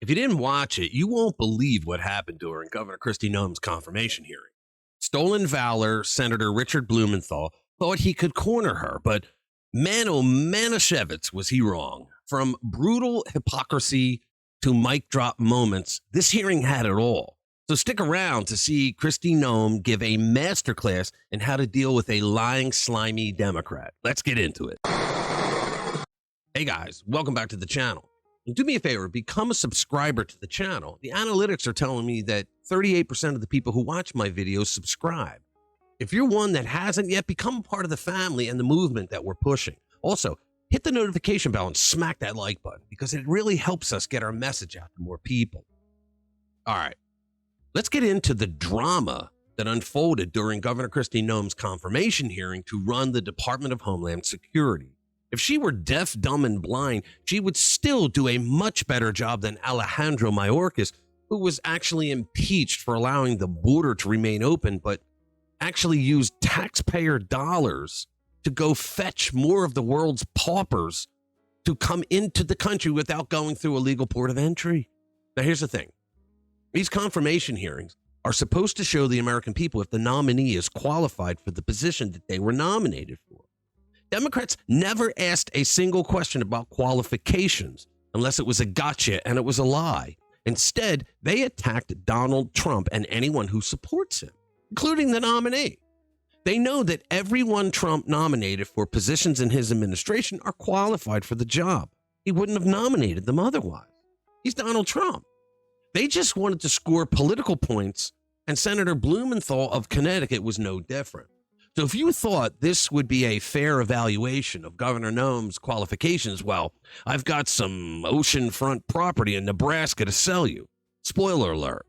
If you didn't watch it, you won't believe what happened during Governor Kristi Noem's confirmation hearing. Stolen Valor Senator Richard Blumenthal thought he could corner her, but man, oh Manischewitz, was he wrong. From brutal hypocrisy to mic drop moments, this hearing had it all. So stick around to see Kristi Noem give a masterclass in how to deal with a lying, slimy Democrat. Let's get into it. Hey guys, welcome back to the channel. Do me a favor, become a subscriber to the channel. The analytics are telling me that 38% of the people who watch my videos subscribe. If you're one that hasn't yet, become a part of the family and the movement that we're pushing. Also, hit the notification bell and smack that like button because it really helps us get our message out to more people. All right, let's get into the drama that unfolded during Governor Kristi Noem's confirmation hearing to run the Department of Homeland Security. If she were deaf, dumb, and blind, she would still do a much better job than Alejandro Mayorkas, who was actually impeached for allowing the border to remain open, but actually used taxpayer dollars to go fetch more of the world's paupers to come into the country without going through a legal port of entry. Now, here's the thing. These confirmation hearings are supposed to show the American people if the nominee is qualified for the position that they were nominated for. Democrats never asked a single question about qualifications unless it was a gotcha and it was a lie. Instead, they attacked Donald Trump and anyone who supports him, including the nominee. They know that everyone Trump nominated for positions in his administration are qualified for the job. He wouldn't have nominated them otherwise. He's Donald Trump. They just wanted to score political points, and Senator Blumenthal of Connecticut was no different. So if you thought this would be a fair evaluation of Governor Noem's qualifications, well, I've got some oceanfront property in Nebraska to sell you. Spoiler alert.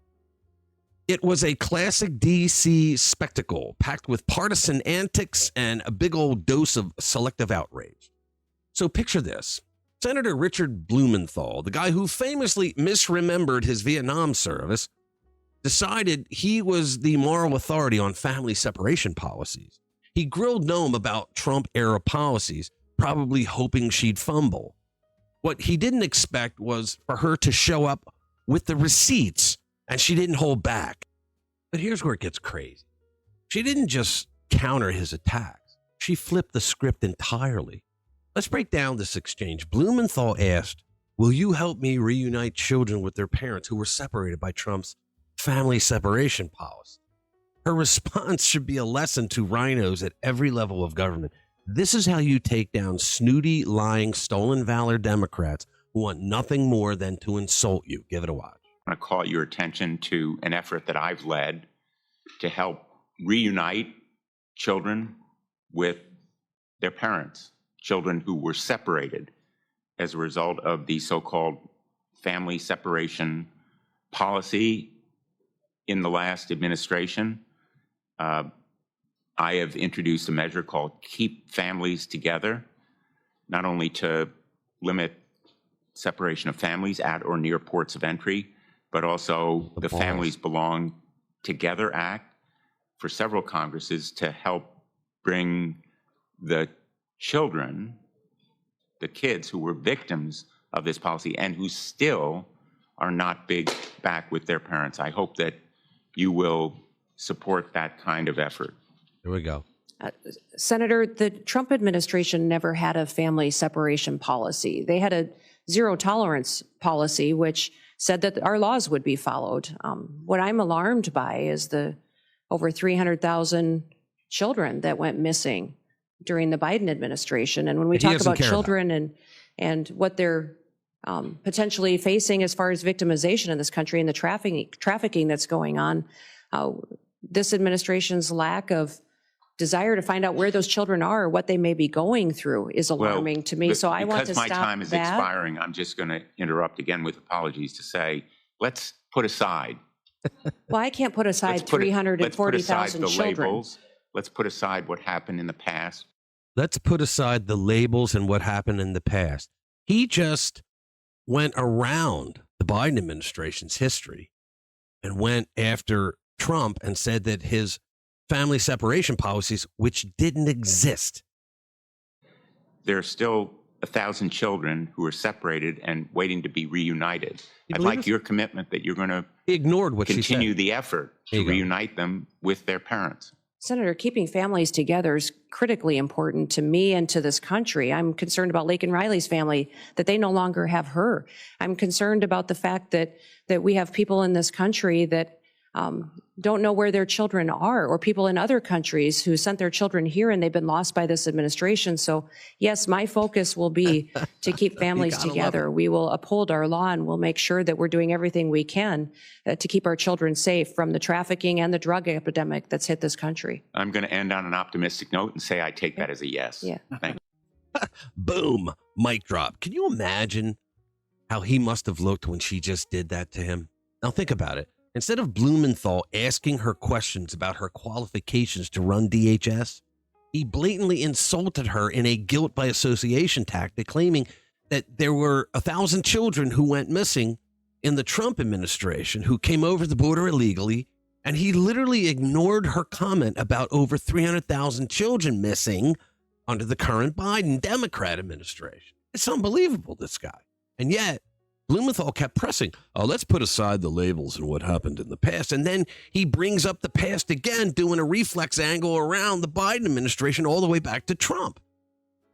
It was a classic D.C. spectacle packed with partisan antics and a big old dose of selective outrage. So picture this. Senator Richard Blumenthal, the guy who famously misremembered his Vietnam service, decided he was the moral authority on family separation policies. He grilled Noem about Trump-era policies, probably hoping she'd fumble. What he didn't expect was for her to show up with the receipts, and she didn't hold back. But here's where it gets crazy. She didn't just counter his attacks. She flipped the script entirely. Let's break down this exchange. Blumenthal asked, "Will you help me reunite children with their parents who were separated by Trump's family separation policy?" Her response should be a lesson to rhinos at every level of government. This is how you take down snooty, lying, stolen valor Democrats who want nothing more than to insult you. Give it a watch. I want to call your attention to an effort that I've led to help reunite children with their parents, children who were separated as a result of the so-called family separation policy in the last administration. I have introduced a measure called Keep Families Together, not only to limit separation of families at or near ports of entry, but also the Families Belong Together Act for several Congresses to help bring the children, the kids who were victims of this policy and who still are not big back with their parents. I hope that you will support that kind of effort. Here we go. Senator, the Trump administration never had a family separation policy. They had a zero tolerance policy, which said that our laws would be followed. What I'm alarmed by is the over 300,000 children that went missing during the Biden administration. And when we talk about children and what they're potentially facing as far as victimization in this country and the trafficking that's going on, this administration's lack of desire to find out where those children are or what they may be going through is alarming to me. So I want to stop that. Because my time is expiring, I'm just going to interrupt again with apologies to say, let's put aside. Well, I can't put aside 340,000 children. Let's put aside what happened in the past. Let's put aside the labels and what happened in the past. He just went around the Biden administration's history and went after Trump and said that his family separation policies, which didn't exist. There are still 1,000 children who are separated and waiting to be reunited. You I'd believe like it? your commitment that you're going to He ignored what she continue said. the effort There to you go. reunite them with their parents. Senator, keeping families together is critically important to me and to this country. I'm concerned about Laken Riley's family, that they no longer have her. I'm concerned about the fact that we have people in this country that don't know where their children are, or people in other countries who sent their children here and they've been lost by this administration. So yes, my focus will be to keep families gotta love together. We will uphold our law and we'll make sure that we're doing everything we can to keep our children safe from the trafficking and the drug epidemic that's hit this country. I'm going to end on an optimistic note and say I take that as a yes. Yeah. Thank you. Boom, mic drop. Can you imagine how he must have looked when she just did that to him? Now think about it. Instead of Blumenthal asking her questions about her qualifications to run DHS, he blatantly insulted her in a guilt by association tactic, claiming that there were 1,000 children who went missing in the Trump administration who came over the border illegally, and he literally ignored her comment about over 300,000 children missing under the current Biden Democrat administration. It's unbelievable, this guy. And yet, Blumenthal kept pressing, let's put aside the labels and what happened in the past. And then he brings up the past again, doing a reflex angle around the Biden administration all the way back to Trump.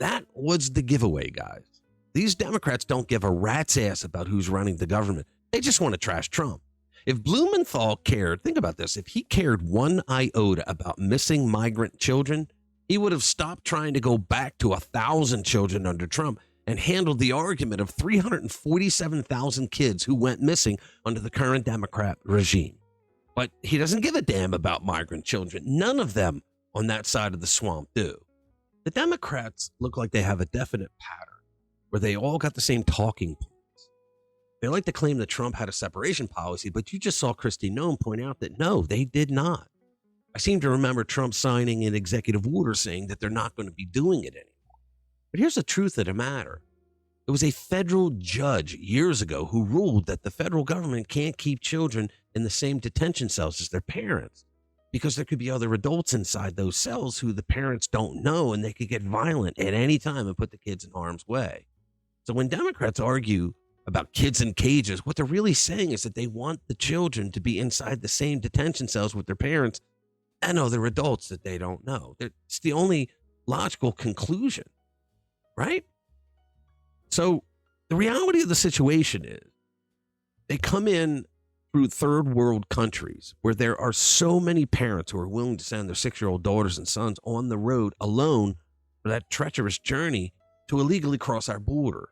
That was the giveaway, guys. These Democrats don't give a rat's ass about who's running the government. They just want to trash Trump. If Blumenthal cared, think about this, if he cared one iota about missing migrant children, he would have stopped trying to go back to 1,000 children under Trump and handled the argument of 347,000 kids who went missing under the current Democrat regime. But he doesn't give a damn about migrant children. None of them on that side of the swamp do. The Democrats look like they have a definite pattern where they all got the same talking points. They like to claim that Trump had a separation policy, but you just saw Kristi Noem point out that no, they did not. I seem to remember Trump signing an executive order saying that they're not going to be doing it anymore. But here's the truth of the matter. It was a federal judge years ago who ruled that the federal government can't keep children in the same detention cells as their parents because there could be other adults inside those cells who the parents don't know, and they could get violent at any time and put the kids in harm's way. So when Democrats argue about kids in cages, what they're really saying is that they want the children to be inside the same detention cells with their parents and other adults that they don't know. It's the only logical conclusion. Right? So the reality of the situation is they come in through third world countries where there are so many parents who are willing to send their 6-year-old daughters and sons on the road alone for that treacherous journey to illegally cross our border.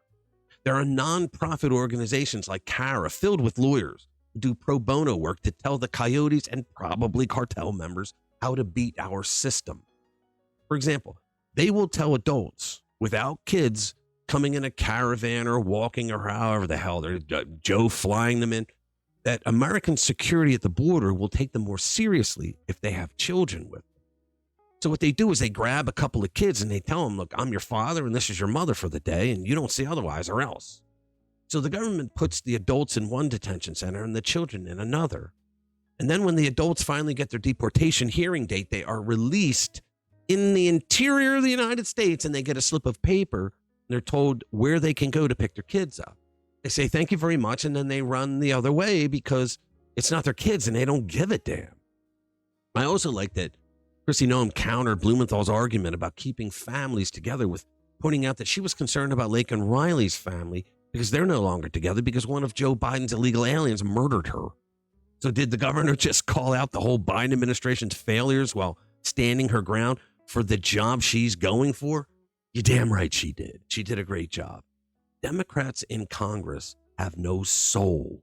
There are nonprofit organizations like CARA filled with lawyers who do pro bono work to tell the coyotes and probably cartel members how to beat our system. For example, they will tell adults without kids coming in a caravan or walking or however the hell they're Joe flying them in, that American security at the border will take them more seriously if they have children with them. So what they do is they grab a couple of kids and they tell them, look, I'm your father and this is your mother for the day, and you don't see otherwise or else. So the government puts the adults in one detention center and the children in another. And then when the adults finally get their deportation hearing date, they are released in the interior of the United States, and they get a slip of paper. They're told where they can go to pick their kids up. They say, thank you very much. And then they run the other way because it's not their kids and they don't give a damn. I also like that Kristi Noem countered Blumenthal's argument about keeping families together with pointing out that she was concerned about Laken Riley's family because they're no longer together because one of Joe Biden's illegal aliens murdered her. So did the governor just call out the whole Biden administration's failures while standing her ground for the job she's going for? You're damn right she did. She did a great job. Democrats in Congress have no soul.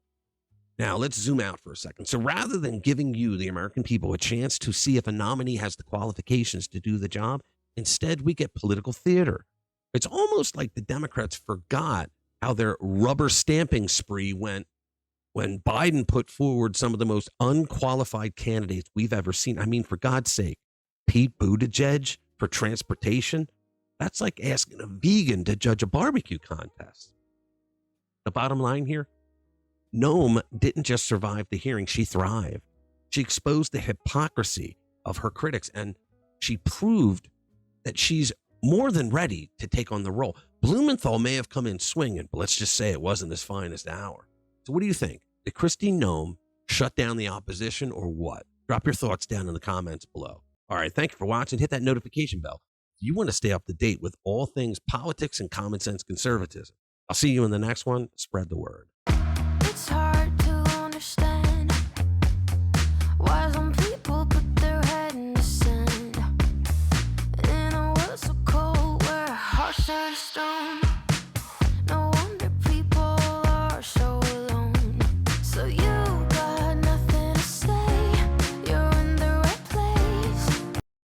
Now, let's zoom out for a second. So rather than giving you, the American people, a chance to see if a nominee has the qualifications to do the job, instead we get political theater. It's almost like the Democrats forgot how their rubber stamping spree went when Biden put forward some of the most unqualified candidates we've ever seen. I mean, for God's sake, Pete Buttigieg for transportation. That's like asking a vegan to judge a barbecue contest. The bottom line here, Noem didn't just survive the hearing, she thrived. She exposed the hypocrisy of her critics, and she proved that she's more than ready to take on the role. Blumenthal may have come in swinging, but let's just say it wasn't his finest hour. So what do you think? Did Kristi Noem shut down the opposition or what? Drop your thoughts down in the comments below. All right, thank you for watching. Hit that notification bell if you want to stay up to date with all things politics and common sense conservatism. I'll see you in the next one. Spread the word. It's hard.